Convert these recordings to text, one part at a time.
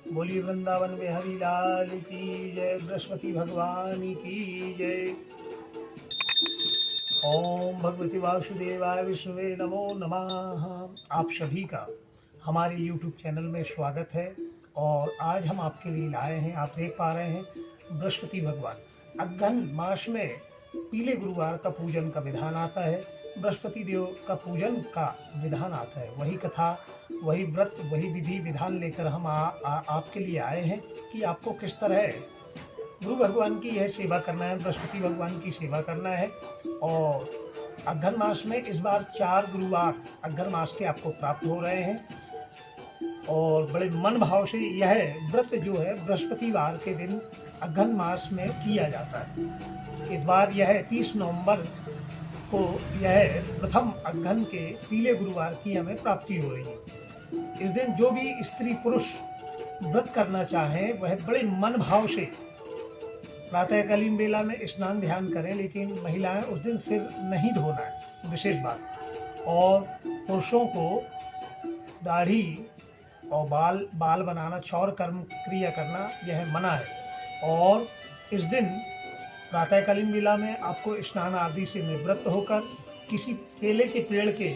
बोलिए वृंदावन बिहारी लाल की जय, बृहस्पति भगवान की जय। ओम भगवती वासुदेवाय विष्णुवे नमो नमः। आप सभी का हमारे YouTube चैनल में स्वागत है। और आज हम आपके लिए लाए हैं, आप देख पा रहे हैं, बृहस्पति भगवान अगहन मास में पीले गुरुवार का पूजन का विधान आता है। बृहस्पति देव का पूजन का विधान आता है, वही कथा, वही व्रत, वही विधि विधान लेकर हम आपके लिए आए हैं कि आपको किस तरह गुरु भगवान की यह सेवा करना है, बृहस्पति भगवान की सेवा करना है। और अगहन मास में इस बार 4 गुरुवार अगहन मास के आपको प्राप्त हो रहे हैं। और बड़े मन भाव से यह व्रत जो है बृहस्पतिवार के दिन अगहन मास में किया जाता है। इस बार यह 30 नवंबर को यह प्रथम अगहन के पीले गुरुवार की हमें प्राप्ति हो रही है। इस दिन जो भी स्त्री पुरुष व्रत करना चाहें वह बड़े मन भाव से प्रातःकालीन बेला में स्नान ध्यान करें, लेकिन महिलाएं उस दिन सिर नहीं धोना है, विशेष बात। और पुरुषों को दाढ़ी और बाल बनाना, क्षौर कर्म क्रिया करना यह मना है। और इस दिन प्रातःकालीन बेला में आपको स्नान आदि से निवृत्त होकर किसी केले के पेड़ के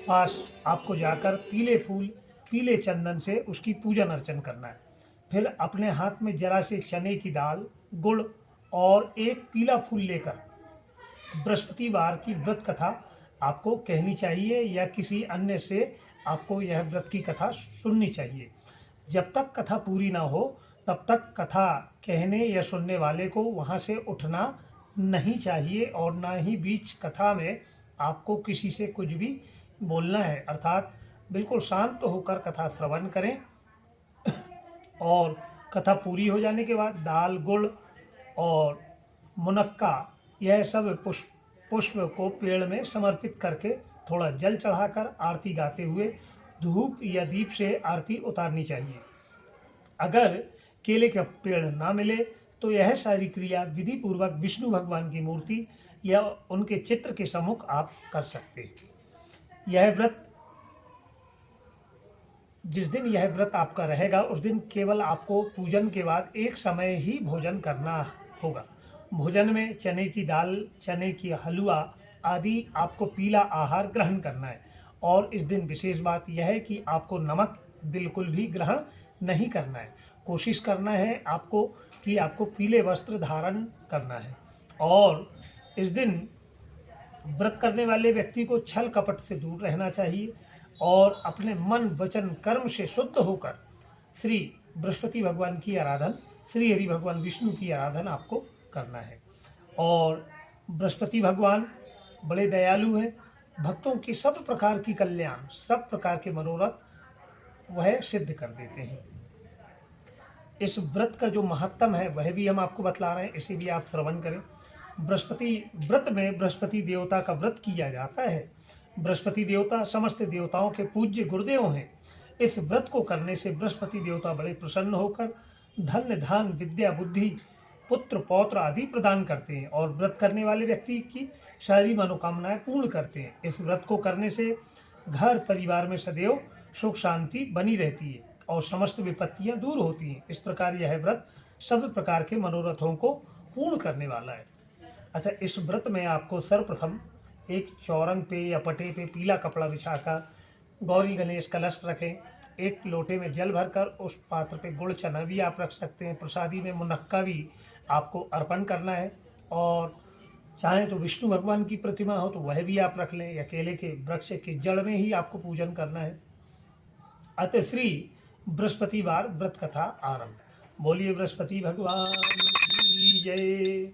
पास आपको जाकर पीले फूल, पीले चंदन से उसकी पूजन अर्चन करना है। फिर अपने हाथ में जरा से चने की दाल, गुड़ और एक पीला फूल लेकर बृहस्पतिवार की व्रत कथा आपको कहनी चाहिए या किसी अन्य से आपको यह व्रत की कथा सुननी चाहिए। जब तक कथा पूरी ना हो तब तक कथा कहने या सुनने वाले को वहाँ से उठना नहीं चाहिए, और ना ही बीच कथा में आपको किसी से कुछ भी बोलना है। अर्थात बिल्कुल शांत होकर कथा श्रवण करें। और कथा पूरी हो जाने के बाद दाल, गुड़ और मुनक्का यह सब पुष्प को पेड़ में समर्पित करके थोड़ा जल चढ़ाकर आरती गाते हुए धूप या दीप से आरती उतारनी चाहिए। अगर केले का पेड़ ना मिले तो यह सारी क्रिया विधि पूर्वक विष्णु भगवान की मूर्ति या उनके चित्र के सम्मुख आप कर सकते हैं। यह व्रत जिस दिन यह व्रत आपका रहेगा उस दिन केवल आपको पूजन के बाद एक समय ही भोजन करना होगा। भोजन में चने की दाल, चने की हलवा आदि आपको पीला आहार ग्रहण करना है। और इस दिन विशेष बात यह है कि आपको नमक बिल्कुल भी ग्रहण नहीं करना है। कोशिश करना है आपको कि आपको पीले वस्त्र धारण करना है। और इस दिन व्रत करने वाले व्यक्ति को छल कपट से दूर रहना चाहिए और अपने मन वचन कर्म से शुद्ध होकर श्री बृहस्पति भगवान की आराधना, श्री हरि भगवान विष्णु की आराधना आपको करना है। और बृहस्पति भगवान बड़े दयालु हैं, भक्तों की सब प्रकार की कल्याण, सब प्रकार के मनोरथ वह सिद्ध कर देते हैं। इस व्रत का जो महत्तम है वह भी हम आपको बतला रहे हैं, इसे भी आप श्रवण करें। बृहस्पति व्रत में बृहस्पति देवता का व्रत किया जाता है। बृहस्पति देवता समस्त देवताओं के पूज्य गुरुदेव हैं। इस व्रत को करने से बृहस्पति देवता बड़े प्रसन्न होकर धन धान विद्या बुद्धि पुत्र पौत्र आदि प्रदान करते हैं और व्रत करने वाले व्यक्ति की सारी मनोकामनाएं पूर्ण करते हैं। इस व्रत को करने से घर परिवार में सदैव सुख शांति बनी रहती है और समस्त विपत्तियां दूर होती हैं। इस प्रकार यह व्रत सब प्रकार के मनोरथों को पूर्ण करने वाला है। अच्छा, इस व्रत में आपको सर्वप्रथम एक चौरंग पे या पटे पे पीला कपड़ा बिछाकर गौरी गणेश कलश रखें। एक लोटे में जल भरकर उस पात्र पे गुड़ चना भी आप रख सकते हैं। प्रसादी में मुनक्का भी आपको अर्पण करना है। और चाहें तो विष्णु भगवान की प्रतिमा हो तो वह भी आप रख लें, या केले के वृक्ष के जड़ में ही आपको पूजन करना है। अतः श्री बृहस्पतिवार व्रत कथा आरंभ। बोलिए बृहस्पति भगवान की जय।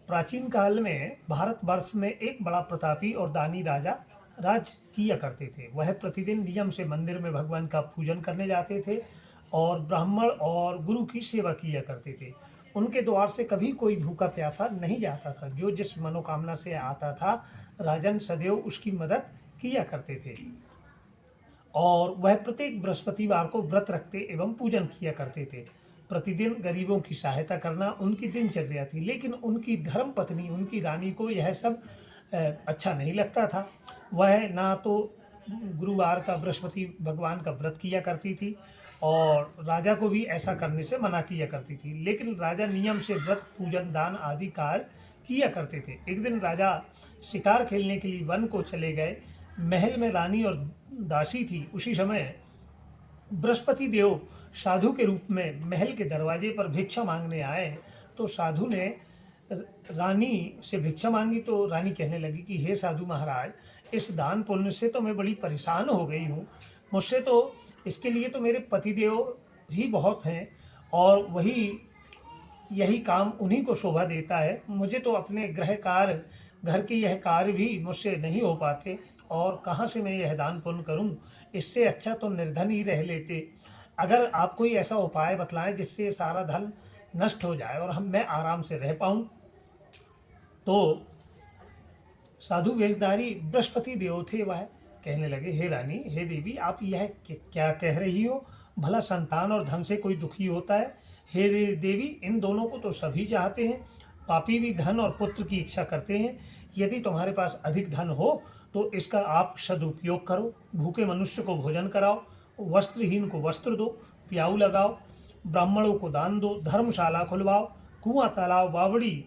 प्राचीन काल में भारतवर्ष में एक बड़ा प्रतापी और दानी राजा राज किया करते थे। वह प्रतिदिन नियम से मंदिर में भगवान का पूजन करने जाते थे और ब्राह्मण और गुरु की सेवा किया करते थे। उनके द्वार से कभी कोई भूखा प्यासा नहीं जाता था। जो जिस मनोकामना से आता था राजन सदैव उसकी मदद किया करते थे। और वह प्रत्येक बृहस्पतिवार को व्रत रखते एवं पूजन किया करते थे। प्रतिदिन गरीबों की सहायता करना उनकी दिनचर्या थी। लेकिन उनकी धर्म पत्नी, उनकी रानी को यह सब अच्छा नहीं लगता था। वह ना तो गुरुवार का बृहस्पति भगवान का व्रत किया करती थी और राजा को भी ऐसा करने से मना किया करती थी। लेकिन राजा नियम से व्रत, पूजन, दान आदि कार्य किया करते थे। एक दिन राजा शिकार खेलने के लिए वन को चले गए। महल में रानी और दासी थी। उसी समय बृहस्पति देव साधु के रूप में महल के दरवाजे पर भिक्षा मांगने आए। तो साधु ने रानी से भिक्षा मांगी। तो रानी कहने लगी कि हे साधु महाराज, इस दान पुण्य से तो मैं बड़ी परेशान हो गई हूँ। मुझसे तो इसके लिए तो मेरे पतिदेव ही बहुत हैं और यही काम उन्हीं को शोभा देता है। मुझे तो अपने गृह कार्य, घर के यह कार्य भी मुझसे नहीं हो पाते और कहाँ से मैं यह दान पुण्य करूँ। इससे अच्छा तो निर्धन ही रह लेते। अगर आप कोई ऐसा उपाय बतलाएं जिससे सारा धन नष्ट हो जाए और मैं आराम से रह पाऊँ। तो साधु वेशधारी बृहस्पति देव थे। वह कहने लगे, हे रानी, हे देवी, आप यह क्या कह रही हो? भला संतान और धन से कोई दुखी होता है? हे देवी, इन दोनों को तो सभी चाहते हैं। पापी भी धन और पुत्र की इच्छा करते हैं। यदि तुम्हारे पास अधिक धन हो तो इसका आप सदुपयोग करो। भूखे मनुष्य को भोजन कराओ, वस्त्रहीन को वस्त्र दो, प्याऊ लगाओ, ब्राह्मणों को दान दो, धर्मशाला खुलवाओ, कुआं, तालाब, बावड़ी,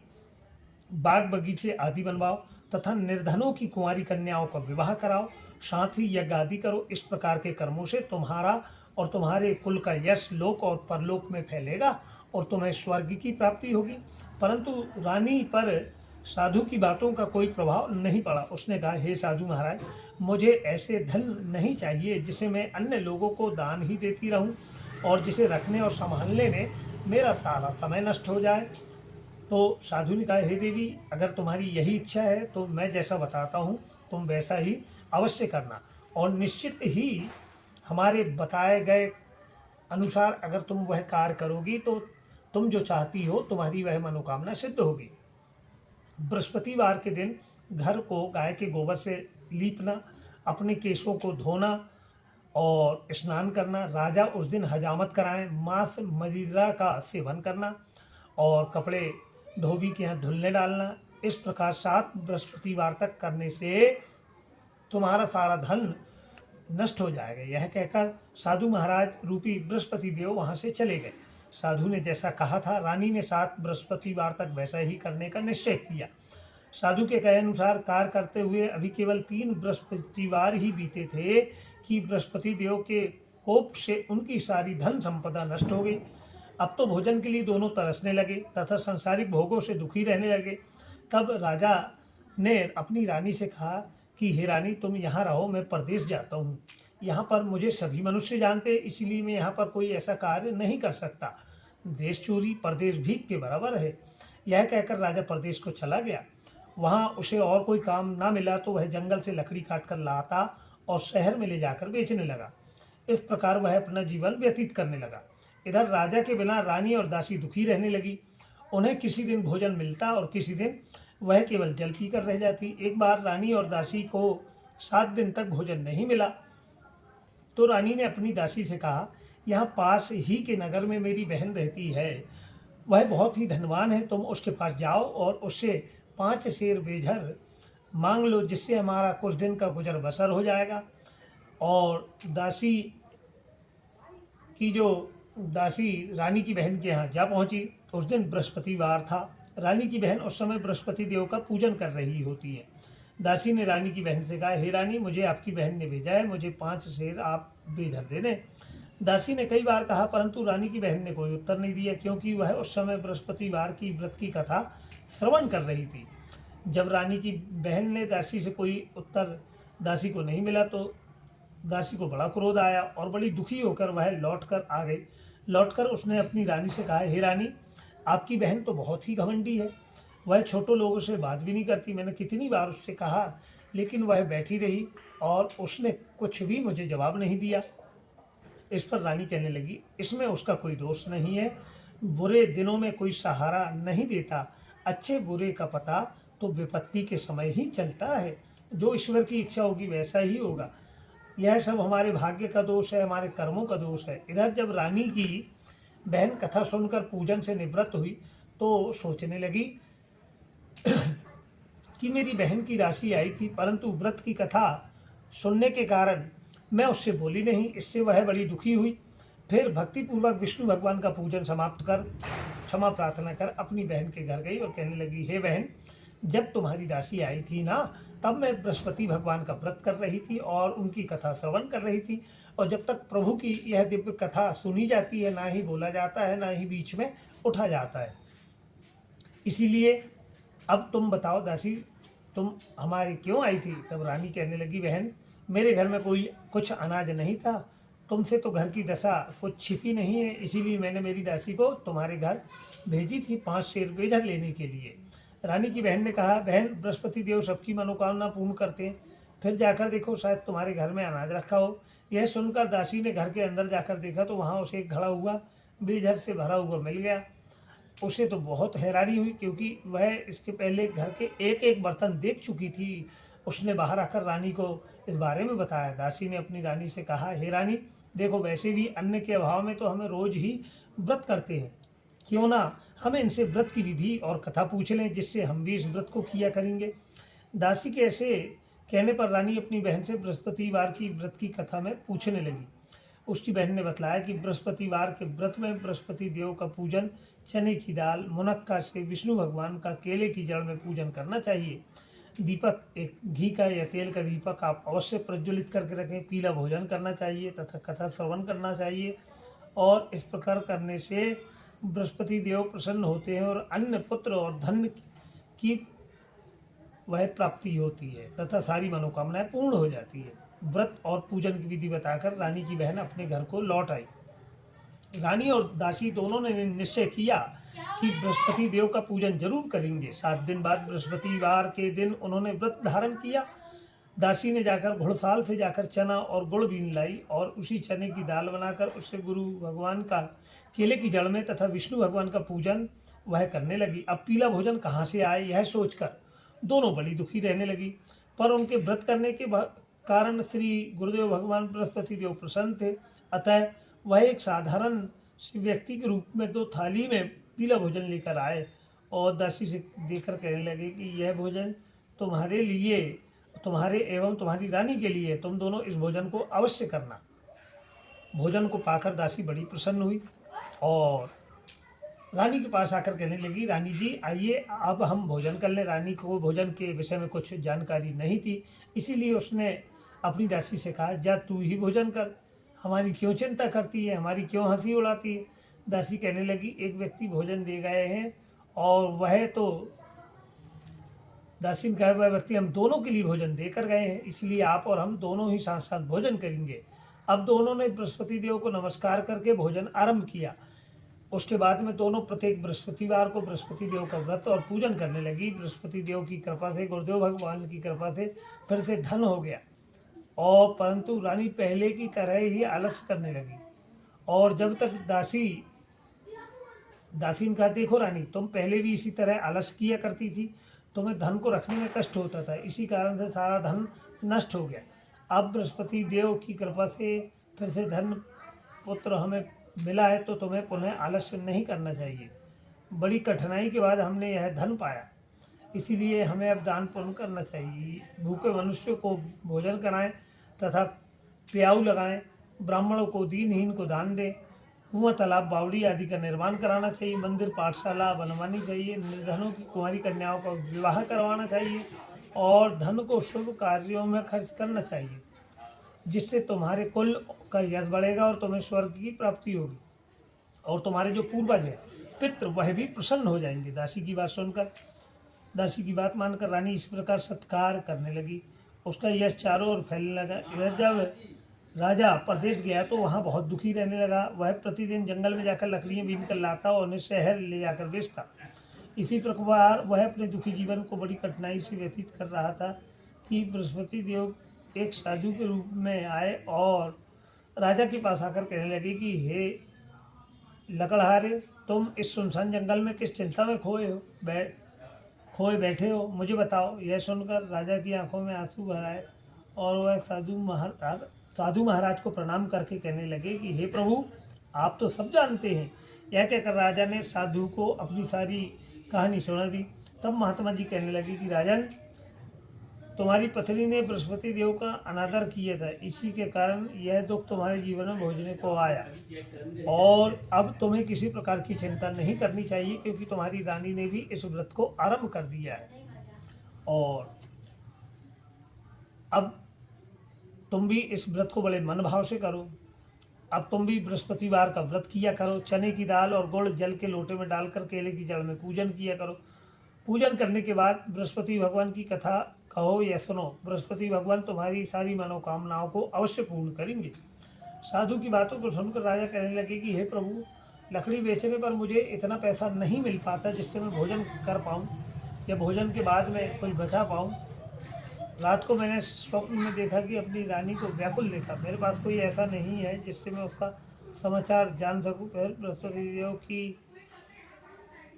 बाग बगीचे आदि बनवाओ तथा निर्धनों की कुंवारी कन्याओं का विवाह कराओ। साथ ही यज्ञ आदि करो। इस प्रकार के कर्मों से तुम्हारा और तुम्हारे कुल का यश लोक और परलोक में फैलेगा और तुम्हें स्वर्ग की प्राप्ति होगी। परंतु रानी पर साधु की बातों का कोई प्रभाव नहीं पड़ा। उसने कहा, हे साधु महाराज, मुझे ऐसे धन नहीं चाहिए जिसे मैं अन्य लोगों को दान ही देती रहूं और जिसे रखने और संभालने में मेरा सारा समय नष्ट हो जाए। तो साधु ने कहा, हे देवी, अगर तुम्हारी यही इच्छा है तो मैं जैसा बताता हूँ तुम वैसा ही अवश्य करना और निश्चित ही हमारे बताए गए अनुसार अगर तुम वह कार्य करोगी तो तुम जो चाहती हो तुम्हारी वह मनोकामना सिद्ध होगी। बृहस्पतिवार के दिन घर को गाय के गोबर से लीपना, अपने केशों को धोना और स्नान करना। राजा उस दिन हजामत कराएं, मांस मदिरा का सेवन करना और कपड़े धोबी के यहाँ धुलने डालना। इस प्रकार 7 बृहस्पतिवार तक करने से तुम्हारा सारा धन नष्ट हो जाएगा। यह कहकर साधु महाराज रूपी बृहस्पति देव वहाँ से चले गए। साधु ने जैसा कहा था, रानी ने 7 बृहस्पतिवार तक वैसा ही करने का निश्चय किया। साधु के कहे अनुसार कार्य करते हुए अभी केवल 3 बृहस्पतिवार ही बीते थे कि बृहस्पति देव के कोप से उनकी सारी धन संपदा नष्ट हो गई। अब तो भोजन के लिए दोनों तरसने लगे तथा सांसारिक भोगों से दुखी रहने लगे। तब राजा ने अपनी रानी से कहा कि हे रानी, तुम यहाँ रहो, मैं परदेश जाता हूँ। यहाँ पर मुझे सभी मनुष्य जानते, इसीलिए मैं यहाँ पर कोई ऐसा कार्य नहीं कर सकता। देश चोरी परदेश भीख के बराबर है। यह कहकर राजा परदेश को चला गया। वहाँ उसे और कोई काम ना मिला तो वह जंगल से लकड़ी काट कर लाता और शहर में ले जाकर बेचने लगा। इस प्रकार वह अपना जीवन व्यतीत करने लगा। इधर राजा के बिना रानी और दासी दुखी रहने लगी। उन्हें किसी दिन भोजन मिलता और किसी दिन वह केवल जल पीकर रह जाती। एक बार रानी और दासी को 7 दिन तक भोजन नहीं मिला तो रानी ने अपनी दासी से कहा, यहाँ पास ही के नगर में मेरी बहन रहती है, वह बहुत ही धनवान है। तुम उसके पास जाओ और उससे 5 सेर बेझर मांग लो, जिससे हमारा कुछ दिन का गुजर बसर हो जाएगा। और दासी रानी की बहन के यहाँ जा पहुँची। उस दिन बृहस्पतिवार था। रानी की बहन उस समय बृहस्पति देव का पूजन कर रही होती है। दासी ने रानी की बहन से कहा, हे रानी, मुझे आपकी बहन ने भेजा है, मुझे 5 सेर आप बेधर दे दें। दासी ने कई बार कहा, परंतु रानी की बहन ने कोई उत्तर नहीं दिया, क्योंकि वह उस समय बृहस्पतिवार की व्रत की कथा श्रवण कर रही थी। जब रानी की बहन ने दासी से कोई उत्तर दासी को नहीं मिला तो दासी को बड़ा क्रोध आया और बड़ी दुखी होकर वह लौटकर आ गई। लौटकर उसने अपनी रानी से कहा, हे रानी, आपकी बहन तो बहुत ही घमंडी है, वह छोटों लोगों से बात भी नहीं करती। मैंने कितनी बार उससे कहा लेकिन वह बैठी रही और उसने कुछ भी मुझे जवाब नहीं दिया। इस पर रानी कहने लगी, इसमें उसका कोई दोष नहीं है। बुरे दिनों में कोई सहारा नहीं देता। अच्छे बुरे का पता तो विपत्ति के समय ही चलता है। जो ईश्वर की इच्छा होगी वैसा ही होगा। यह सब हमारे भाग्य का दोष है, हमारे कर्मों का दोष है। इधर जब रानी की बहन कथा सुनकर पूजन से निवृत्त हुई तो सोचने लगी कि मेरी बहन की राशि आई थी, परंतु व्रत की कथा सुनने के कारण मैं उससे बोली नहीं। इससे वह बड़ी दुखी हुई। फिर भक्तिपूर्वक विष्णु भगवान का पूजन समाप्त कर क्षमा प्रार्थना कर अपनी बहन के घर गई और कहने लगी, हे बहन, जब तुम्हारी दासी आई थी ना, तब मैं बृहस्पति भगवान का व्रत कर रही थी और उनकी कथा श्रवण कर रही थी। और जब तक प्रभु की यह दिव्य कथा सुनी जाती है, ना ही बोला जाता है, ना ही बीच में उठा जाता है। इसीलिए अब तुम बताओ दासी, तुम हमारी क्यों आई थी? तब रानी कहने लगी, बहन, मेरे घर में कुछ अनाज नहीं था, तुमसे तो घर की दशा कुछ छिपी नहीं है, इसीलिए मैंने मेरी दासी को तुम्हारे घर भेजी थी 5 शेर बेजर लेने के लिए। रानी की बहन ने कहा, बहन, बृहस्पति देव सबकी मनोकामना पूर्ण करते हैं, फिर जाकर देखो, शायद तुम्हारे घर में अनाज रखा हो। यह सुनकर दासी ने घर के अंदर जाकर देखा तो वहाँ उसे एक घड़ा हुआ बेजर से भरा हुआ मिल गया। उसे तो बहुत हैरानी हुई, क्योंकि वह इसके पहले घर के एक एक बर्तन देख चुकी थी। उसने बाहर आकर रानी को इस बारे में बताया। दासी ने अपनी रानी से कहा, हे रानी, देखो, वैसे भी अन्न के अभाव में तो हमें रोज ही व्रत करते हैं, क्यों ना हमें इनसे व्रत की विधि और कथा पूछ लें, जिससे हम भी इस व्रत को किया करेंगे। दासी के ऐसे कहने पर रानी अपनी बहन से बृहस्पतिवार की व्रत की कथा में पूछने लगी। उसकी बहन ने बताया कि बृहस्पतिवार के व्रत में बृहस्पति देव का पूजन चने की दाल, मुनक्का से विष्णु भगवान का केले की जड़ में पूजन करना चाहिए। दीपक, एक घी का या तेल का दीपक आप अवश्य प्रज्वलित करके रखें। पीला भोजन करना चाहिए तथा कथा श्रवण करना चाहिए, और इस प्रकार करने से बृहस्पति देव प्रसन्न होते हैं और अन्न, पुत्र और धन की वह प्राप्ति होती है तथा सारी मनोकामनाएं पूर्ण हो जाती है। व्रत और पूजन की विधि बताकर रानी की बहन अपने घर को लौट आई। रानी और दासी दोनों ने निश्चय किया कि बृहस्पति देव का पूजन जरूर करेंगे। 7 दिन बाद बृहस्पतिवार के दिन उन्होंने व्रत धारण किया। दासी ने जाकर घुड़साल से जाकर चना और गुड़ बीन लाई और उसी चने की दाल बनाकर उससे गुरु भगवान का केले की जड़ में तथा विष्णु भगवान का पूजन वह करने लगी। अब पीला भोजन कहाँ से आए, यह सोचकर दोनों बड़ी दुखी रहने लगी। पर उनके व्रत करने के कारण श्री गुरुदेव भगवान बृहस्पति देव प्रसन्न थे, अतः वह एक साधारण व्यक्ति के रूप में 2 थाली में पीला भोजन लेकर आए और दासी से देकर कहने लगे कि यह भोजन तुम्हारे लिए, तुम्हारे एवं तुम्हारी रानी के लिए, तुम दोनों इस भोजन को अवश्य करना। भोजन को पाकर दासी बड़ी प्रसन्न हुई और रानी के पास आकर कहने लगी, रानी जी, आइए अब हम भोजन कर लें। रानी को भोजन के विषय में कुछ जानकारी नहीं थी, इसीलिए उसने अपनी दासी से कहा, जा तू ही भोजन कर, हमारी क्यों चिंता करती है, हमारी क्यों हंसी उड़ाती है। दासी कहने लगी, एक व्यक्ति भोजन दे गए हैं और वह तो दासी ने कहा, वह व्यक्ति हम दोनों के लिए भोजन देकर गए हैं, इसलिए आप और हम दोनों ही साथ साथ भोजन करेंगे। अब दोनों ने बृहस्पति देव को नमस्कार करके भोजन आरंभ किया। उसके बाद में दोनों प्रत्येक बृहस्पतिवार को बृहस्पति देव का व्रत और पूजन करने लगी। बृहस्पति देव की कृपा से, गुरुदेव भगवान की कृपा से फिर से धन हो गया, और परंतु रानी पहले की तरह ही आलस्य करने लगी। और जब तक दासी ने कहा, देखो रानी, तुम पहले भी इसी तरह आलस्य किया करती थी, तुम्हें धन को रखने में कष्ट होता था, इसी कारण से सारा धन नष्ट हो गया। अब बृहस्पति देव की कृपा से फिर से धन, पुत्र हमें मिला है, तो तुम्हें पुनः आलस्य नहीं करना चाहिए। बड़ी कठिनाई के बाद हमने यह धन पाया, इसीलिए हमें अब दान पुण्य करना चाहिए। भूखे मनुष्य को भोजन कराएं तथा प्याऊ लगाएं, ब्राह्मणों को, दीनहीन को दान दें, कुआं, तालाब, बावड़ी आदि का निर्माण कराना चाहिए, मंदिर, पाठशाला बनवानी चाहिए, निर्धनों की कुंवारी कन्याओं का विवाह करवाना चाहिए और धन को शुभ कार्यों में खर्च करना चाहिए, जिससे तुम्हारे कुल का यश बढ़ेगा और तुम्हें स्वर्ग की प्राप्ति होगी, और तुम्हारे जो पूर्वज हैं, पितृ, वह भी प्रसन्न हो जाएंगे। दासी की बात मानकर रानी इस प्रकार सत्कार करने लगी। उसका यश चारों ओर फैलने लगा। जब राजा प्रदेश गया तो वहाँ बहुत दुखी रहने लगा। वह प्रतिदिन जंगल में जाकर लकड़ियाँ बीन कर लाता और उन्हें शहर ले जाकर बेचता। इसी प्रकार वह अपने दुखी जीवन को बड़ी कठिनाई से व्यतीत कर रहा था कि बृहस्पति देव एक साधु के रूप में आए और राजा के पास आकर कहने लगे कि हे लकड़हारे, तुम इस सुनसान जंगल में किस चिंता में खोए बैठे हो, मुझे बताओ। यह सुनकर राजा की आंखों में आंसू भर आए और वह साधु महाराज को प्रणाम करके कहने लगे कि हे प्रभु, आप तो सब जानते हैं। यह कहकर राजा ने साधु को अपनी सारी कहानी सुना दी। तब महात्मा जी कहने लगे कि राजन, तुम्हारी पत्नी ने बृहस्पति देव का अनादर किया था, इसी के कारण यह दुख तुम्हारे जीवन में भोगने को आया। और अब तुम्हें किसी प्रकार की चिंता नहीं करनी चाहिए, क्योंकि तुम्हारी रानी ने भी इस व्रत को आरंभ कर दिया है। और अब तुम भी इस व्रत को बड़े मन भाव से करो। अब तुम भी बृहस्पतिवार का व्रत किया करो। चने की दाल और गुड़ जल के लोटे में डालकर केले की जड़ में पूजन किया करो। पूजन करने के बाद बृहस्पति भगवान की कथा कहो या सुनो। बृहस्पति भगवान तुम्हारी सारी मनोकामनाओं को अवश्य पूर्ण करेंगे। साधु की बातों को सुनकर राजा कहने लगे कि हे प्रभु, लकड़ी बेचने पर मुझे इतना पैसा नहीं मिल पाता जिससे मैं भोजन कर पाऊँ या भोजन के बाद में कुछ बचा पाऊँ। रात को मैंने स्वप्न में देखा कि अपनी रानी को व्याकुल देखा। मेरे पास कोई ऐसा नहीं है जिससे मैं उसका समाचार जान सकूं। फिर बृहस्पति देव की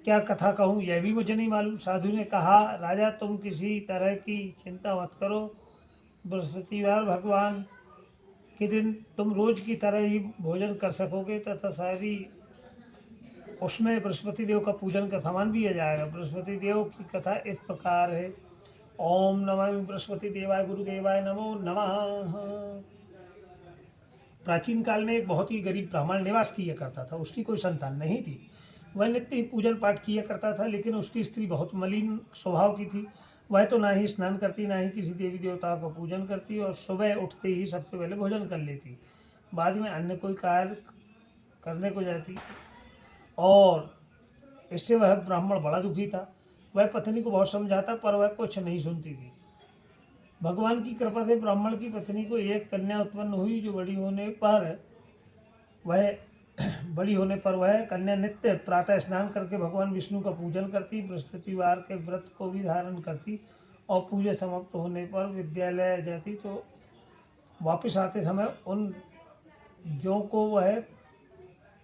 क्या कथा कहूँ यह भी मुझे नहीं मालूम। साधु ने कहा, राजा तुम किसी तरह की चिंता मत करो। बृहस्पतिवार भगवान के दिन तुम रोज की तरह ही भोजन कर सकोगे तथा सारी उसमें बृहस्पति देव का पूजन का सामान भी आ जाएगा। बृहस्पति देव की कथा इस प्रकार है। ओम नमः बृहस्पति देवाय गुरुदेवाय नमो नमः। प्राचीन काल में एक बहुत ही गरीब ब्राह्मण निवास किया करता था। उसकी कोई संतान नहीं थी। वह नित्य ही पूजन पाठ किया करता था, लेकिन उसकी स्त्री बहुत मलिन स्वभाव की थी। वह तो ना ही स्नान करती, ना ही किसी देवी देवताओं का पूजन करती, और सुबह उठते ही सबसे पहले भोजन कर लेती। बाद में अन्य कोई कार्य करने को जाती, और इससे वह ब्राह्मण बड़ा दुखी था। वह पत्नी को बहुत समझाता, पर वह कुछ नहीं सुनती थी। भगवान की कृपा से ब्राह्मण की पत्नी को एक कन्या उत्पन्न हुई, जो बड़ी होने पर वह कन्या नित्य प्रातः स्नान करके भगवान विष्णु का पूजन करती, बृहस्पतिवार के व्रत को भी धारण करती, और पूजा समाप्त होने पर विद्यालय जाती। तो वापस आते समय उन जौ को वह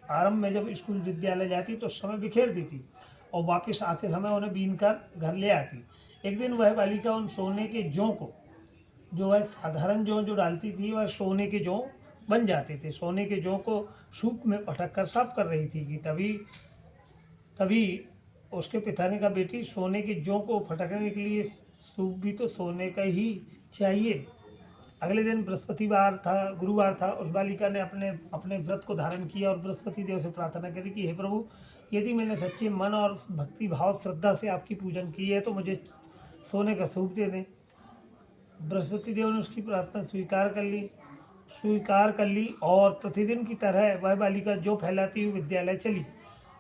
आरंभ में जब स्कूल विद्यालय जाती तो समय बिखेर देती, और वापस आते समय उन्हें बीन कर घर ले आती। एक दिन वह बालिका उन सोने के जौ को, जो वह साधारण जौ जो डालती थी, वह सोने के जौ बन जाते थे। सोने के जौ को सूप में पटक कर साफ कर रही थी कि तभी उसके पिता ने कहा, बेटी सोने के जौ को फटकने के लिए सूप भी तो सोने का ही चाहिए। अगले दिन बृहस्पतिवार था, गुरुवार था। उस बालिका ने अपने व्रत को धारण किया और बृहस्पति देव से प्रार्थना करी कि हे प्रभु, यदि मैंने सच्चे मन और भक्ति भाव श्रद्धा से आपकी पूजन की है तो मुझे सोने का सूप दे दें। बृहस्पति देव ने उसकी प्रार्थना स्वीकार कर ली और प्रतिदिन की तरह वह बालिका जौ फैलाती हुई विद्यालय चली।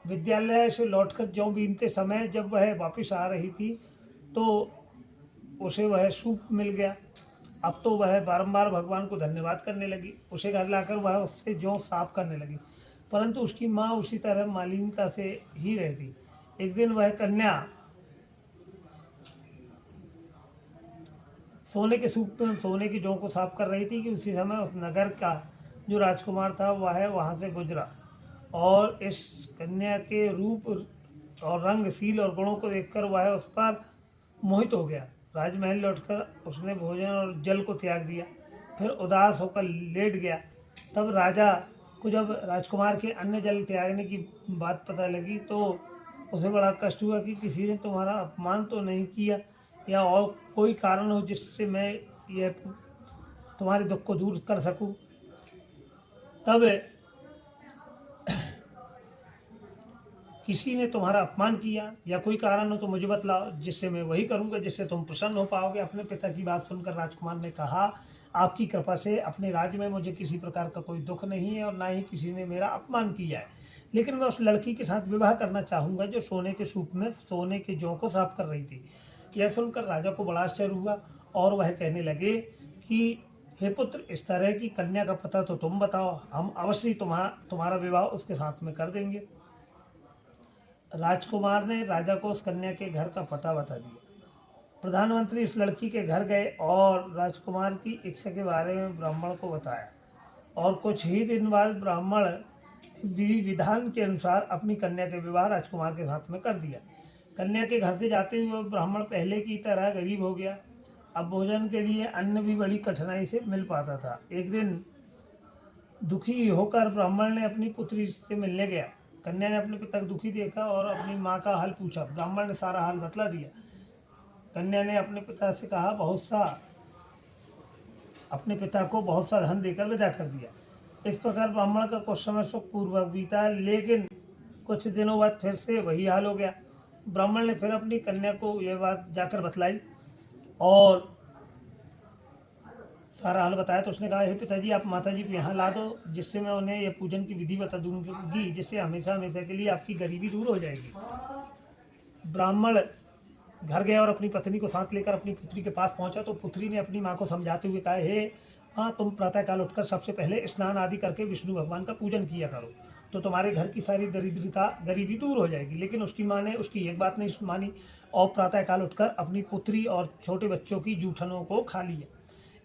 विद्यालय से लौटकर जौ बीनते समय जब वह वापस आ रही थी तो उसे वह सूप मिल गया। अब तो वह बारंबार भगवान को धन्यवाद करने लगी। उसे घर लाकर वह उससे जौ साफ करने लगी, परंतु उसकी माँ उसी तरह मालिनता से ही रहती। एक दिन वह कन्या सोने के सूप में सोने की जौ को साफ कर रही थी कि उसी समय उस नगर का जो राजकुमार था वह वहाँ से गुजरा, और इस कन्या के रूप और रंग, सील और गुणों को देखकर वह उस पर मोहित हो गया। राजमहल लौटकर उसने भोजन और जल को त्याग दिया, फिर उदास होकर लेट गया। तब राजा को जब राजकुमार के अन्य जल त्यागने की बात पता लगी तो उसे बड़ा कष्ट हुआ कि किसी ने तुम्हारा अपमान तो नहीं किया, या और कोई कारण हो जिससे मैं यह तुम्हारे दुख को दूर कर सकूं। तब किसी ने तुम्हारा अपमान किया या कोई कारण हो तो मुझे बतलाओ, जिससे मैं वही करूंगा जिससे तुम प्रसन्न हो पाओगे। अपने पिता की बात सुनकर राजकुमार ने कहा, आपकी कृपा से अपने राज्य में मुझे किसी प्रकार का कोई दुख नहीं है और ना ही किसी ने मेरा अपमान किया है, लेकिन मैं उस लड़की के साथ विवाह करना चाहूँगा जो सोने के सूप में सोने के जौ को साफ कर रही थी। यह सुनकर राजा को बड़ा आश्चर्य हुआ और वह कहने लगे कि हे पुत्र, इस तरह की कन्या का पता तो तुम बताओ, हम अवश्य तुम्हारा विवाह उसके साथ में कर देंगे। राजकुमार ने राजा को उस कन्या के घर का पता बता दिया। प्रधानमंत्री उस लड़की के घर गए और राजकुमार की इच्छा के बारे में ब्राह्मण को बताया, और कुछ ही दिन बाद ब्राह्मण विधि विधान के अनुसार अपनी कन्या के विवाह राजकुमार के साथ में कर दिया। कन्या के घर से जाते हुए ब्राह्मण पहले की तरह गरीब हो गया। अब भोजन के लिए अन्न भी बड़ी कठिनाई से मिल पाता था। एक दिन दुखी होकर ब्राह्मण ने अपनी पुत्री से मिलने गया। कन्या ने अपने पिता को दुखी देखा और अपनी माँ का हाल पूछा। ब्राह्मण ने सारा हाल बतला दिया। कन्या ने अपने पिता से कहा अपने पिता को बहुत सा धन देकर विदा कर दिया। इस प्रकार ब्राह्मण का कुछ समय सुखपूर्वक बीता, लेकिन कुछ दिनों बाद फिर से वही हाल हो गया। ब्राह्मण ने फिर अपनी कन्या को यह बात जाकर बतलाई और सारा हाल बताया। तो उसने कहा, हे पिताजी, आप माताजी को यहाँ ला दो, जिससे मैं उन्हें यह पूजन की विधि बता दूंगी, जिससे हमेशा हमेशा के लिए आपकी गरीबी दूर हो जाएगी। ब्राह्मण घर गया और अपनी पत्नी को साथ लेकर अपनी पुत्री के पास पहुंचा। तो पुत्री ने अपनी माँ को समझाते हुए कहा, हे माँ, तुम प्रातःकाल उठकर सबसे पहले स्नान आदि करके विष्णु भगवान का पूजन किया करो, तो तुम्हारे घर की सारी दरिद्रता गरीबी दूर हो जाएगी। लेकिन उसकी माँ ने उसकी एक बात नहीं मानी और प्रातःकाल उठकर अपनी पुत्री और छोटे बच्चों की जूठनों को खा लिया।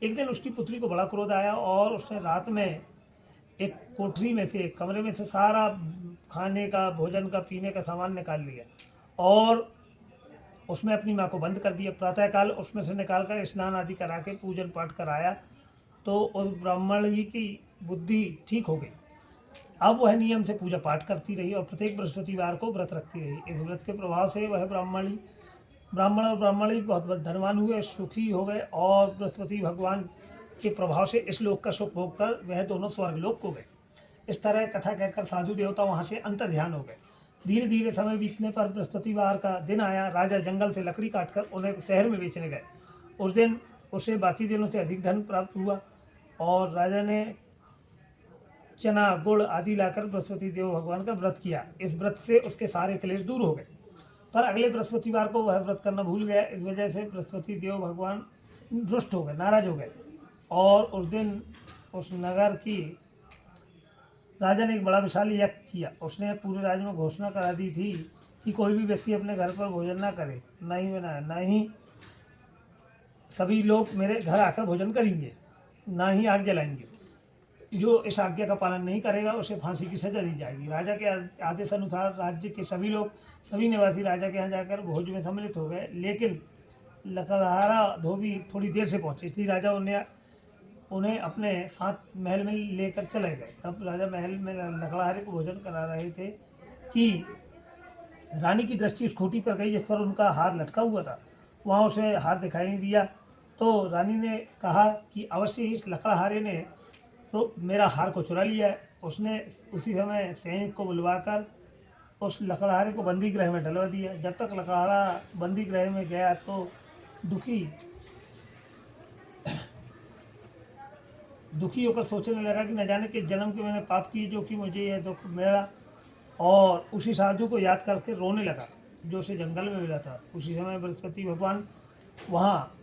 एक दिन उसकी पुत्री को बड़ा क्रोध आया और उसने रात में एक कोठरी में से, कमरे में से सारा खाने का, भोजन का, पीने का सामान निकाल लिया और उसमें अपनी माँ को बंद कर दिया। प्रातःकाल उसमें से निकाल कर स्नान आदि करा के पूजन पाठ कराया तो उस ब्राह्मण जी की बुद्धि ठीक हो गई। अब वह नियम से पूजा पाठ करती रही और प्रत्येक बृहस्पतिवार को व्रत रखती रही। इस व्रत के प्रभाव से वह ब्राह्मण और ब्राह्मणी बहुत धनवान हुए, सुखी हो गए और बृहस्पति भगवान के प्रभाव से इस लोक का सुख भोग कर वह दोनों स्वर्गलोक को गए। इस तरह कथा कहकर साधु देवता वहाँ से अंतर ध्यान हो गए। धीरे धीरे समय बीतने पर बृहस्पतिवार का दिन आया। राजा जंगल से लकड़ी काटकर उन्हें शहर में बेचने गए। उस दिन उसे बाकी दिनों से अधिक धन प्राप्त हुआ और राजा ने चना, गुड़ आदि लाकर बृहस्पति देव भगवान का व्रत किया। इस व्रत से उसके सारे क्लेश दूर हो गए। पर अगले बृहस्पतिवार को वह व्रत करना भूल गया। इस वजह से बृहस्पति देव भगवान रुष्ट हो गए, नाराज हो गए और उस दिन उस नगर की राजा ने एक बड़ा विशाल यज्ञ किया। उसने पूरे राज्य में घोषणा करा दी थी कि कोई भी व्यक्ति अपने घर पर भोजन ना करे, ना ही बनाए, ना ही सभी लोग मेरे घर आकर भोजन करेंगे, ना ही आग जलाएंगे। जो इस आज्ञा का पालन नहीं करेगा उसे फांसी की सजा दी जाएगी। राजा के आदेश अनुसार राज्य के सभी निवासी राजा के यहाँ जाकर भोज में सम्मिलित हो गए, लेकिन लकड़हारा धोबी थोड़ी देर से पहुंचे, इसलिए राजा उन्हें अपने साथ महल में लेकर चले गए। तब राजा महल में लकड़हारे को भोजन करा रहे थे कि रानी की दृष्टि उस खूंटी पर गई जिस पर उनका हार लटका हुआ था। वहाँ उसे हार दिखाई नहीं दिया तो रानी ने कहा कि अवश्य इस लकड़हारे ने तो मेरा हार को चुरा लिया है। उसने उसी समय सैनिक को बुलवाकर उस लकड़हारे को बंदी गृह में डलवा दिया। जब तक लकड़हारा बंदी गृह में गया तो दुखी होकर सोचने लगा कि न जाने किस जन्म के मैंने पाप किए जो कि मुझे यह दुख मिला, और उसी साधु को याद करके रोने लगा जो उसे जंगल में मिला था। उसी समय बृहस्पति भगवान वहाँ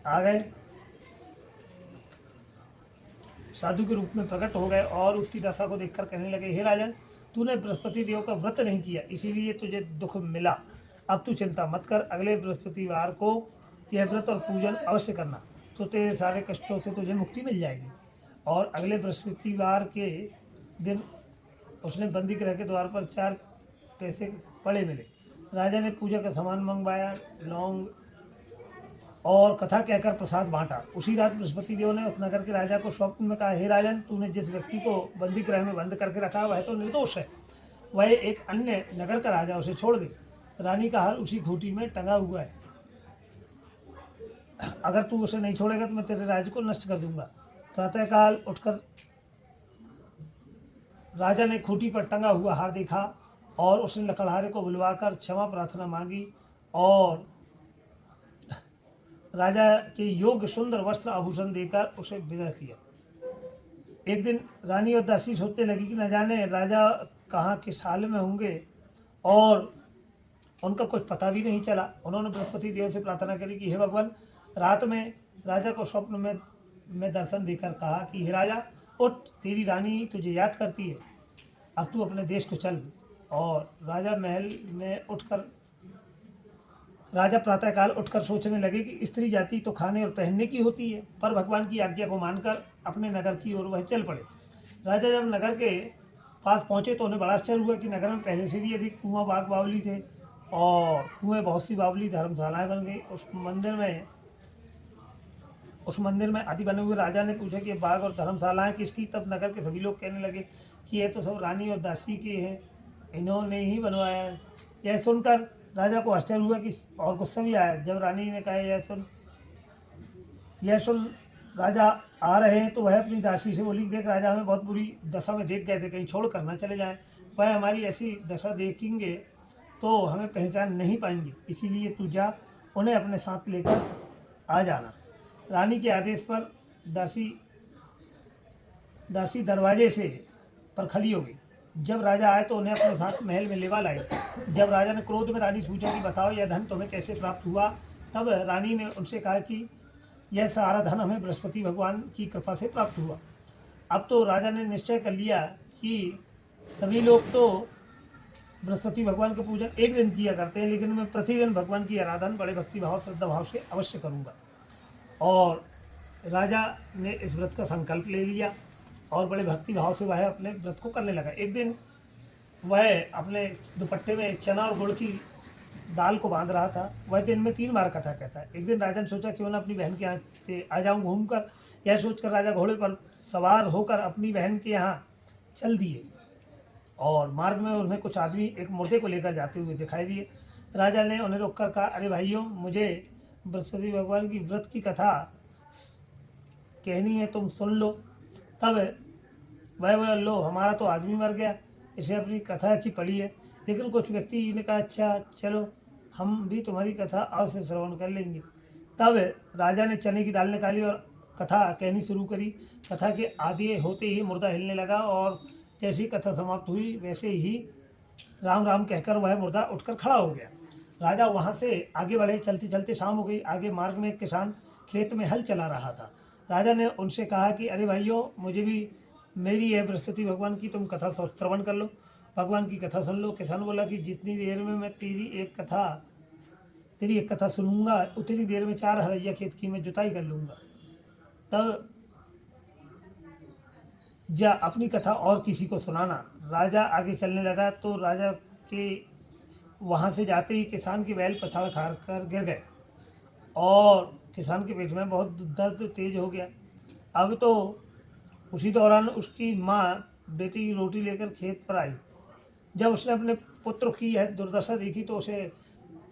आ गए, साधु के रूप में प्रकट हो गए और उसकी दशा को देखकर कहने लगे, हे राजन, तूने बृहस्पति देव का व्रत नहीं किया, इसीलिए तुझे दुख मिला। अब तू चिंता मत कर, अगले बृहस्पतिवार को यह व्रत और पूजन अवश्य करना, तो तेरे सारे कष्टों से तुझे मुक्ति मिल जाएगी। और अगले बृहस्पतिवार के दिन उसने बंदी गृह के द्वार पर 4 पैसे पड़े मिले। राजा ने पूजा का सामान मंगवाया, लौंग और कथा कहकर प्रसाद बांटा। उसी रात बृहस्पति देव ने उस नगर के राजा को स्वप्न में कहा, हे राजन, तूने जिस व्यक्ति को बंदी गृह में बंद करके रखा वह तो निर्दोष है, वह एक अन्य नगर का राजा, उसे छोड़ दे। रानी का हार उसी खूंटी में टंगा हुआ है, अगर तू उसे नहीं छोड़ेगा तो मैं तेरे राज्य को नष्ट कर दूंगा। प्रातःकाल उठकर राजा ने खूंटी पर टंगा हुआ हार देखा और उसने लकड़हारे को बुलवाकर क्षमा प्रार्थना मांगी और राजा के योग्य सुंदर वस्त्र आभूषण देकर उसे विदा किया। एक दिन रानी और दासी सोचने लगी कि न जाने राजा कहाँ किस हाल में होंगे और उनका कुछ पता भी नहीं चला। उन्होंने बृहस्पति देव से प्रार्थना करी कि हे भगवान, रात में राजा को स्वप्न में दर्शन देकर कहा कि हे राजा, उठ, तेरी रानी तुझे याद करती है, अब तू अपने देश को चल। और राजा प्रातःकाल उठकर सोचने लगे कि स्त्री जाति तो खाने और पहनने की होती है, पर भगवान की आज्ञा को मानकर अपने नगर की ओर वह चल पड़े। राजा जब नगर के पास पहुंचे तो उन्हें बड़ा आश्चर्य हुआ कि नगर में पहले से भी अधिक कुआं, बाग, बावली थे और कुएं, बहुत सी बावली, धर्मशालाएं बन गई। उस मंदिर में आदि बने हुए। राजा ने पूछा कि बाग और धर्मशालाएं किसकी? तब नगर के सभी लोग कहने लगे कि यह तो सब रानी और दासी के हैं, इन्होंने ही बनवाया है। यह सुनकर राजा को आश्चर्य हुआ कि और गुस्सा भी आया। जब रानी ने कहा यह सुन राजा आ रहे हैं, तो वह अपनी दासी से बोली, देख राजा हमें बहुत बुरी दशा में देख गए थे, कहीं छोड़ कर ना चले जाएं। वह हमारी ऐसी दशा देखेंगे तो हमें पहचान नहीं पाएंगे, इसीलिए तू जा, उन्हें अपने साथ लेकर आ जाना। रानी के आदेश पर दासी दरवाजे से पर खड़ी हो गई। जब राजा आए तो उन्हें अपने साथ महल में लेवा लाए। जब राजा ने क्रोध में रानी से पूछा कि बताओ यह धन तुम्हें कैसे प्राप्त हुआ, तब रानी ने उनसे कहा कि यह सारा धन हमें बृहस्पति भगवान की कृपा से प्राप्त हुआ। अब तो राजा ने निश्चय कर लिया कि सभी लोग तो बृहस्पति भगवान का पूजन एक दिन किया करते हैं, लेकिन मैं प्रतिदिन भगवान की आराधना बड़े भक्ति भाव श्रद्धा भाव से अवश्य करूँगा। और राजा ने इस व्रत का संकल्प ले लिया और बड़े भक्ति भाव से वह अपने व्रत को करने लगा। एक दिन वह अपने दुपट्टे में चना और गुड़ की दाल को बांध रहा था। वह दिन में 3 बार कथा कहता है। एक दिन राजा ने सोचा क्यों ना अपनी बहन के यहाँ से आ जाऊँ घूमकर। यह सोचकर राजा घोड़े पर सवार होकर अपनी बहन के यहाँ चल दिए और मार्ग में उन्हें कुछ आदमी एक मुर्दे को लेकर जाते हुए दिखाई दिए। राजा ने उन्हें रोककर कहा, अरे भाइयों, मुझे बृहस्पति भगवान की व्रत की कथा कहनी है, तुम सुन लो। तब वह बोला, लो हमारा तो आदमी मर गया, इसे अपनी कथा की पड़ी है। लेकिन कुछ व्यक्ति ने कहा, अच्छा चलो हम भी तुम्हारी कथा अवश्य श्रवण कर लेंगे। तब राजा ने चने की दाल निकाली और कथा कहनी शुरू करी। कथा के आधे होते ही मुर्दा हिलने लगा और जैसी कथा समाप्त हुई वैसे ही राम राम कहकर वह मुर्दा उठकर खड़ा हो गया। राजा वहाँ से आगे बढ़े। चलते चलते शाम हो गई। आगे मार्ग में एक किसान खेत में हल चला रहा था। राजा ने उनसे कहा कि अरे भाइयों, मुझे भी मेरी है बृहस्पति भगवान की, तुम कथा श्रवण कर लो, भगवान की कथा सुन लो। किसान बोला कि जितनी देर में मैं तेरी एक कथा सुनूंगा, उतनी देर में 4 हरैया खेत की मैं जुताई कर लूँगा। तब जा अपनी कथा और किसी को सुनाना। राजा आगे चलने लगा तो राजा के वहाँ से जाते ही किसान के बैल पछाड़ खार कर गिर गए और किसान के पेट में बहुत दर्द तेज हो गया। अब तो उसी दौरान उसकी माँ बेटी की रोटी लेकर खेत पर आई। जब उसने अपने पुत्र की यह दुर्दशा देखी तो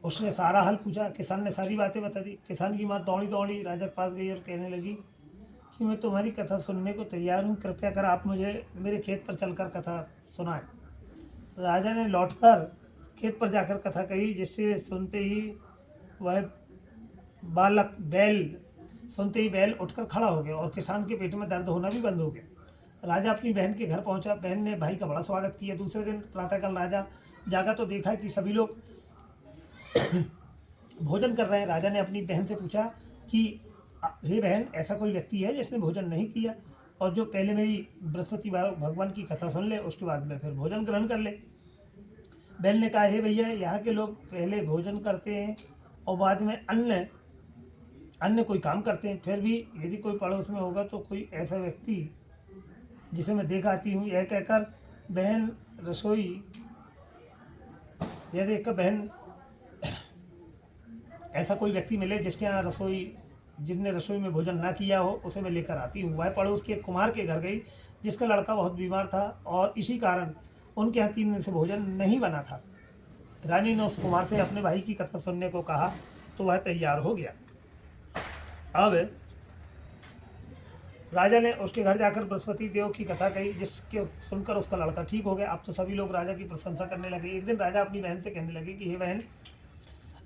उसने सारा हाल पूछा। किसान ने सारी बातें बता दी। किसान की माँ दौड़ी दौड़ी राजा के पास गई और कहने लगी कि मैं तुम्हारी कथा सुनने को तैयार हूँ, कृपया कर आप मुझे मेरे खेत पर चलकर कथा सुनाएं। राजा ने लौटकर खेत पर जाकर कथा कही, जिससे सुनते ही बैल उठकर खड़ा हो गया और किसान के पेट में दर्द होना भी बंद हो गया। राजा अपनी बहन के घर पहुंचा। बहन ने भाई का बड़ा स्वागत किया। दूसरे दिन प्रातःकाल राजा जागा तो देखा कि सभी लोग भोजन कर रहे हैं। राजा ने अपनी बहन से पूछा कि हे बहन, ऐसा कोई व्यक्ति है जिसने भोजन नहीं किया और जो पहले मेरी बृहस्पति भगवान की कथा सुन ले, उसके बाद में फिर भोजन ग्रहण कर ले। बहन ने कहा, हे भैया, यहाँ के लोग पहले भोजन करते हैं और बाद में अन्य कोई काम करते हैं। फिर भी यदि कोई पड़ोस में होगा तो कोई ऐसा व्यक्ति जिसे मैं देख आती हूँ। यह कहकर बहन ऐसा कोई व्यक्ति मिले जिसके यहाँ जिसने रसोई में भोजन ना किया हो, उसे मैं लेकर आती हूँ। वह पड़ोस के एक कुमार के घर गई जिसका लड़का बहुत बीमार था और इसी कारण उनके यहाँ 3 दिन से भोजन नहीं बना था। रानी ने उस कुमार से अपने भाई की कथा सुनने को कहा तो वह तैयार हो गया। अब राजा ने उसके घर जाकर बृहस्पति देव की कथा कही, जिसके सुनकर उसका लड़का ठीक हो गया। अब तो सभी लोग राजा की प्रशंसा करने लगे। एक दिन राजा अपनी बहन से कहने लगे कि हे बहन,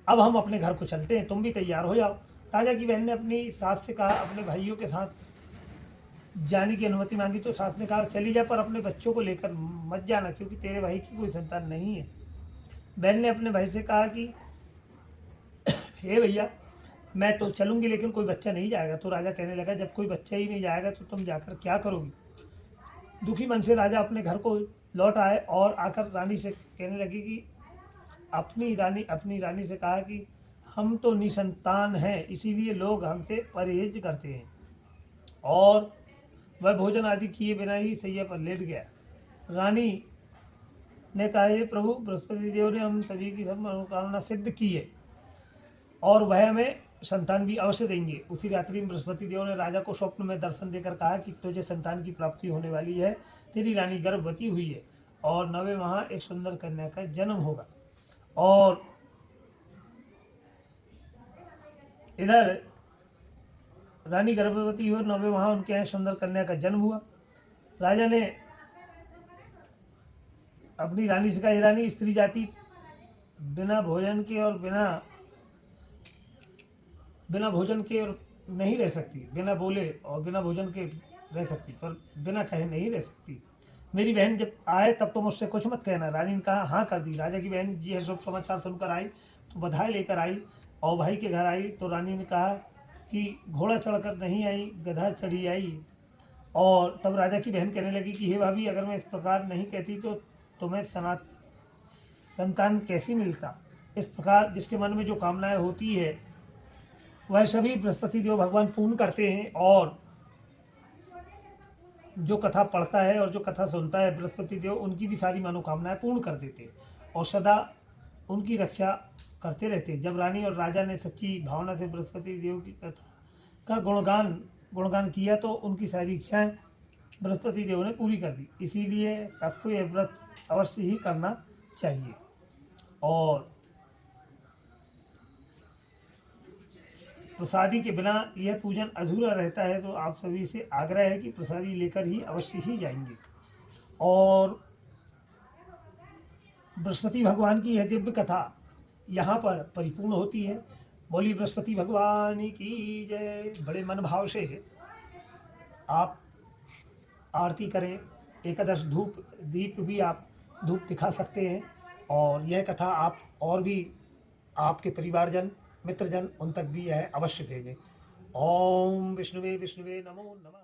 अब हम अपने घर को चलते हैं, तुम भी तैयार हो जाओ। राजा की बहन ने अपनी सास से कहा, अपने भाइयों के साथ जाने की अनुमति मांगी तो सास ने कहा, चली जा, पर अपने बच्चों को लेकर मत जाना, क्योंकि तेरे भाई की कोई संतान नहीं है। बहन ने अपने भाई से कहा कि हे भैया, मैं तो चलूँगी लेकिन कोई बच्चा नहीं जाएगा। तो राजा कहने लगा, जब कोई बच्चा ही नहीं जाएगा तो तुम जाकर क्या करोगी। दुखी मन से राजा अपने घर को लौट आए और आकर रानी से कहने लगी कि अपनी रानी से कहा कि हम तो निसंतान हैं, इसीलिए लोग हमसे परहेज करते हैं। और वह भोजन आदि किए बिना ही सैया पर लेट गया। रानी ने कहा, हे प्रभु, बृहस्पति देव ने हम सभी की सब मनोकामना सिद्ध की है और वह हमें संतान भी अवश्य देंगे। उसी रात्रि में बृहस्पति देव ने राजा को स्वप्न में दर्शन देकर कहा कि तुझे संतान की प्राप्ति होने वाली है, तेरी रानी गर्भवती हुई है और 9वें माह एक सुंदर कन्या का जन्म होगा और इधर रानी गर्भवती हुई, 9वें माह उनके यहाँ सुंदर कन्या का जन्म हुआ। राजा ने अपनी रानी से कहा, हे रानी, स्त्री जाति बिना भोजन के और बिना भोजन के और नहीं रह सकती, बिना बोले और बिना भोजन के रह सकती, पर बिना कहे नहीं रह सकती। मेरी बहन जब आए तब तो मुझसे कुछ मत कहना। रानी ने कहा, हाँ कर दी। राजा की बहन ये शुभ समाचार सुनकर आई तो बधाई लेकर आई और भाई के घर आई तो रानी ने कहा कि घोड़ा चढ़कर नहीं आई, गधा चढ़ी आई। और तब राजा की बहन कहने लगी कि हे भाभी, अगर मैं इस प्रकार नहीं कहती तो तुम्हें संतान कैसी मिलता। इस प्रकार जिसके मन में जो कामनाएं होती है वह सभी बृहस्पति देव भगवान पूर्ण करते हैं, और जो कथा पढ़ता है और जो कथा सुनता है बृहस्पति देव उनकी भी सारी मनोकामनाएं पूर्ण कर देते और सदा उनकी रक्षा करते रहते। जब रानी और राजा ने सच्ची भावना से बृहस्पति देव की कथा का गुणगान किया तो उनकी सारी इच्छाएं बृहस्पति देव ने पूरी कर दी। इसीलिए सबको यह व्रत अवश्य ही करना चाहिए। और प्रसादी के बिना यह पूजन अधूरा रहता है, तो आप सभी से आग्रह है कि प्रसादी लेकर ही अवश्य ही जाएंगे। और बृहस्पति भगवान की यह दिव्य कथा यहाँ पर परिपूर्ण होती है। बोली बृहस्पति भगवान की जय। बड़े मन भाव से आप आरती करें, एकादश धूप दीप भी आप धूप दिखा सकते हैं, और यह कथा आप और भी आपके परिवारजन मित्रजन उन तक भी यह अवश्य भेजें। ओम विष्णुवे विष्णुवे नमो नमः।